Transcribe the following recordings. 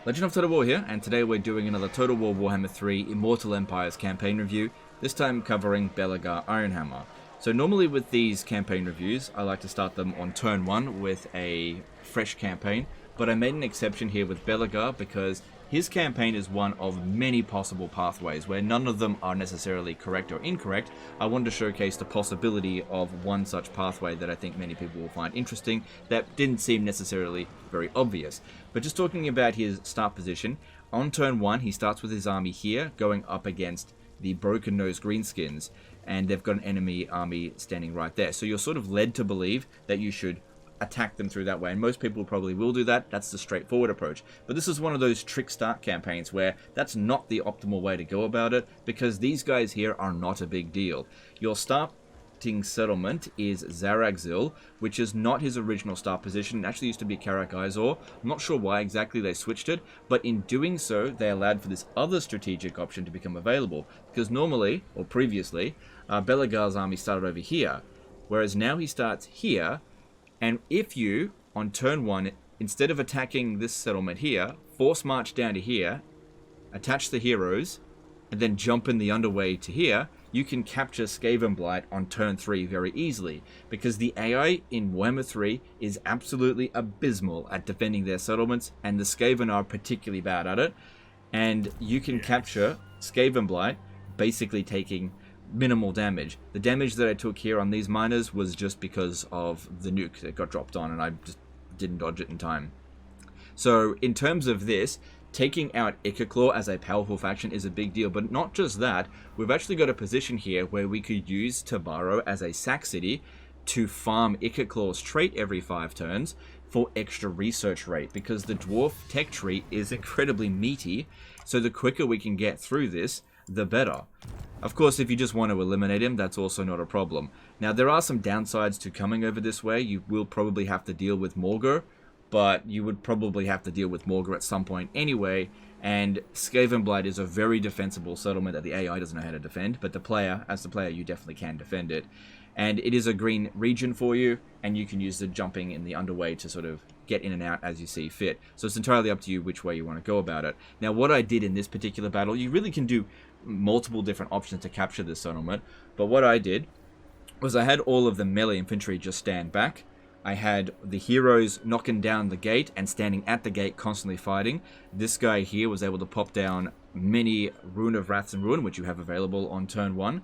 Legend of Total War here, and today we're doing another Total War Warhammer 3 Immortal Empires campaign review, this time covering Belegar Ironhammer. So normally with these campaign reviews, I like to start them on turn 1 with a fresh campaign, but I made an exception here with Belegar because his campaign is one of many possible pathways where none of them are necessarily correct or incorrect. I wanted to showcase the possibility of one such pathway that I think many people will find interesting that didn't seem necessarily very obvious. But just talking about his start position, on turn 1 he starts with his army here going up against the Broken Nose Greenskins, and they've got an enemy army standing right there. So you're sort of led to believe that you should attack them through that way, and most people probably will do that. That's the straightforward approach. But this is one of those trick start campaigns where that's not the optimal way to go about it, because these guys here are not a big deal. Your starting settlement is Zaragzil, which is not his original start position. It actually used to be Karak Izor. I'm not sure why exactly they switched it, but in doing so they allowed for this other strategic option to become available, because normally, or previously, Belegar's army started over here, whereas now he starts here. And if you, on turn 1, instead of attacking this settlement here, force march down to here, attach the heroes, and then jump in the underway to here, you can capture Skaven Blight on turn 3 very easily, because the AI in Warhammer 3 is absolutely abysmal at defending their settlements, and the Skaven are particularly bad at it, and you can capture Skaven Blight basically taking minimal damage. The damage that I took here on these miners was just because of the nuke that got dropped on, and I just didn't dodge it in time. So in terms of this, taking out Ichorclaw as a powerful faction is a big deal, but not just that, we've actually got a position here where we could use Tabaro as a sack city to farm Ichorclaw's trait every 5 turns for extra research rate, because the dwarf tech tree is incredibly meaty, so the quicker we can get through this, the better. Of course, if you just want to eliminate him, that's also not a problem. Now, there are some downsides to coming over this way. You will probably have to deal with Morgor, but you would probably have to deal with Morgor at some point anyway, and Skaven Blight is a very defensible settlement that the AI doesn't know how to defend, but as the player, you definitely can defend it. And it is a green region for you, and you can use the jumping in the underway to sort of get in and out as you see fit. So it's entirely up to you which way you want to go about it. Now, what I did in this particular battle, you really can do multiple different options to capture this settlement, but what I did was I had all of the melee infantry just stand back. I had the heroes knocking down the gate and standing at the gate constantly fighting. This guy here was able to pop down many Rune of Wraths and Ruin, which you have available on turn 1.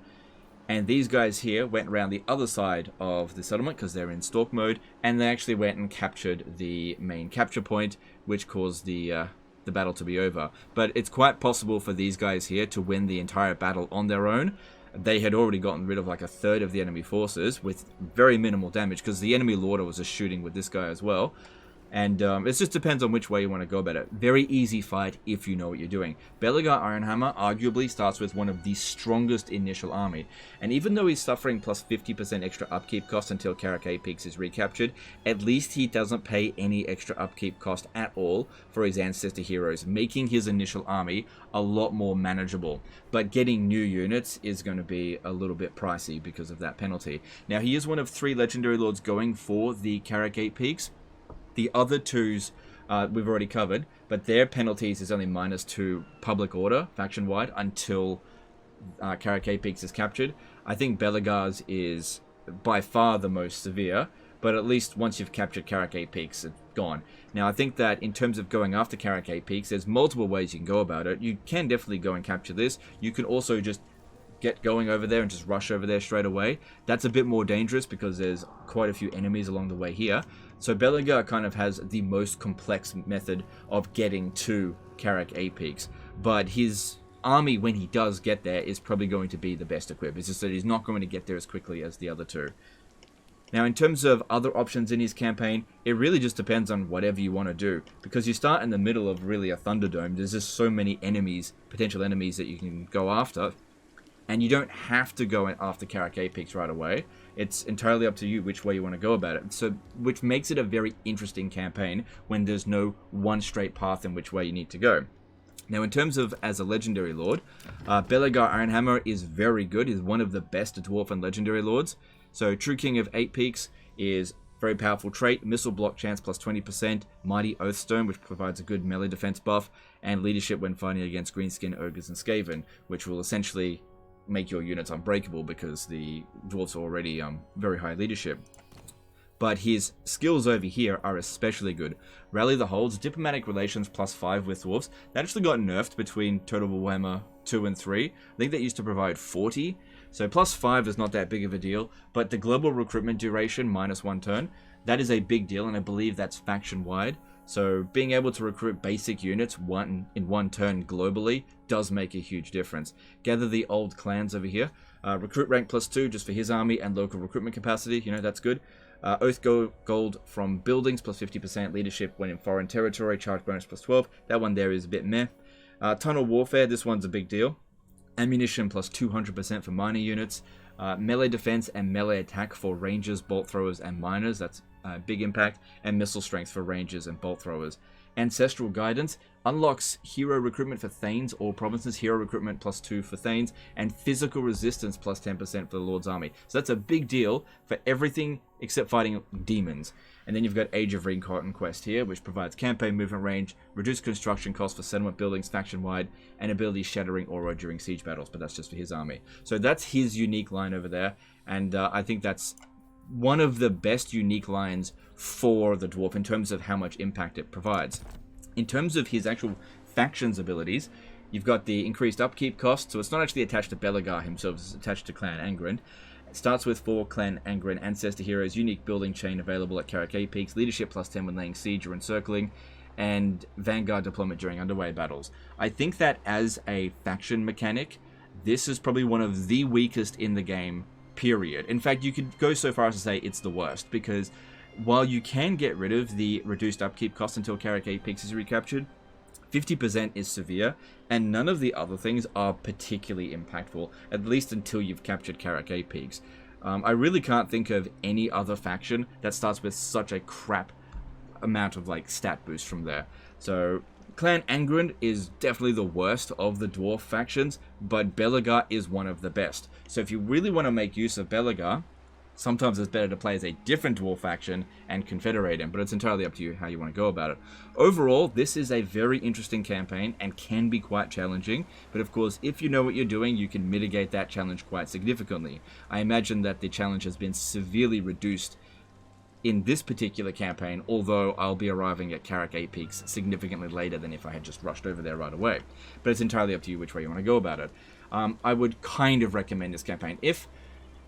And these guys here went around the other side of the settlement because they're in stalk mode, and they actually went and captured the main capture point, which caused the battle to be over. But it's quite possible for these guys here to win the entire battle on their own. They had already gotten rid of like a third of the enemy forces with very minimal damage, because the enemy Lorder was just shooting with this guy as well. And it just depends on which way you want to go about it. Very easy fight if you know what you're doing. Belegar Ironhammer arguably starts with one of the strongest initial army. And even though he's suffering plus 50% extra upkeep cost until Karak Apex is recaptured, at least he doesn't pay any extra upkeep cost at all for his ancestor heroes, making his initial army a lot more manageable. But getting new units is going to be a little bit pricey because of that penalty. Now, he is one of 3 Legendary Lords going for the Karak Apex. The other 2s we've already covered, but their penalties is only -2 public order, faction-wide, until Karak Apex is captured. I think Belegar's is by far the most severe, but at least once you've captured Karak Apex, it's gone. Now, I think that in terms of going after Karak Apex, there's multiple ways you can go about it. You can definitely go and capture this. You can also just get going over there and just rush over there straight away. That's a bit more dangerous because there's quite a few enemies along the way here. So Belegar kind of has the most complex method of getting to Karak Apex, but his army, when he does get there, is probably going to be the best equipped. It's just that he's not going to get there as quickly as the other 2. Now, in terms of other options in his campaign, it really just depends on whatever you want to do, because you start in the middle of really a Thunderdome. There's just so many enemies, potential enemies that you can go after. And you don't have to go after Karak Apex right away. It's entirely up to you which way you want to go about it. So, which makes it a very interesting campaign when there's no one straight path in which way you need to go. Now, in terms of as a Legendary Lord, Belegar Ironhammer is very good. He's one of the best Dwarf and Legendary Lords. So, True King of 8 Peaks is Very powerful trait, missile block chance plus 20%, Mighty Oathstone, which provides a good melee defense buff, and leadership when fighting against Greenskin, Ogres, and Skaven, which will essentially make your units unbreakable because the dwarves are already very high leadership. But his skills over here are especially good. Rally the Holds, Diplomatic Relations plus 5 with dwarves. That actually got nerfed between Total Warhammer 2 and 3. I think that used to provide 40. So plus 5 is not that big of a deal. But the global recruitment duration, minus 1 turn, that is a big deal, and I believe that's faction-wide. So being able to recruit basic units in one turn globally does make a huge difference. Gather the Old Clans over here. Recruit rank plus 2 just for his army and local recruitment capacity. That's good. Oath Gold from buildings plus 50%. Leadership when in foreign territory. Charge bonus plus 12. That one there is a bit meh. Tunnel Warfare, this one's a big deal. Ammunition plus 200% for minor units. Melee defense and melee attack for rangers, bolt throwers, and miners. That's a big impact. And missile strength for rangers and bolt throwers. Ancestral Guidance unlocks hero recruitment for Thanes, all provinces, hero recruitment plus 2 for Thanes, and physical resistance plus 10% for the Lord's Army. So that's a big deal for everything except fighting demons. And then you've got Age of Reconquest here, which provides campaign movement range, reduced construction costs for settlement buildings faction-wide, and ability shattering aura during siege battles, but that's just for his army. So that's his unique line over there, and I think that's one of the best unique lines for the dwarf in terms of how much impact it provides. In terms of his actual factions abilities, you've got the increased upkeep cost, so it's not actually attached to Belegar himself, it's attached to Clan Angren. It starts with 4 Clan Angren Ancestor Heroes, unique building chain available at Karakay Peaks, leadership plus 10 when laying siege or encircling, and Vanguard deployment during underway battles. I think that as a faction mechanic, this is probably one of the weakest in the game, period. In fact, you could go so far as to say it's the worst, because while you can get rid of the reduced upkeep cost until Karakay Peaks is recaptured, 50% is severe, and none of the other things are particularly impactful, at least until you've captured Karakay Peaks. I really can't think of any other faction that starts with such a crap amount of stat boost from there. So Clan Angren is definitely the worst of the dwarf factions, but Belegar is one of the best. So if you really want to make use of Belegar, sometimes it's better to play as a different dwarf faction and confederate him, but it's entirely up to you how you want to go about it. Overall, this is a very interesting campaign and can be quite challenging, but of course, if you know what you're doing, you can mitigate that challenge quite significantly. I imagine that the challenge has been severely reduced in this particular campaign, although I'll be arriving at Karakay Peaks significantly later than if I had just rushed over there right away. But it's entirely up to you which way you want to go about it. I would kind of recommend this campaign.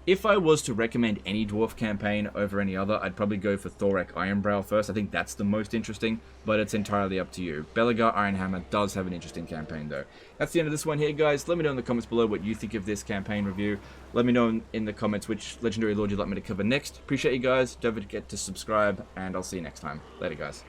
If I was to recommend any dwarf campaign over any other, I'd probably go for Thorek Ironbrow first. I think that's the most interesting, but it's entirely up to you. Belegar Ironhammer does have an interesting campaign, though. That's the end of this one here, guys. Let me know in the comments below what you think of this campaign review. Let me know in the comments which Legendary Lord you'd like me to cover next. Appreciate you guys. Don't forget to subscribe, and I'll see you next time. Later, guys.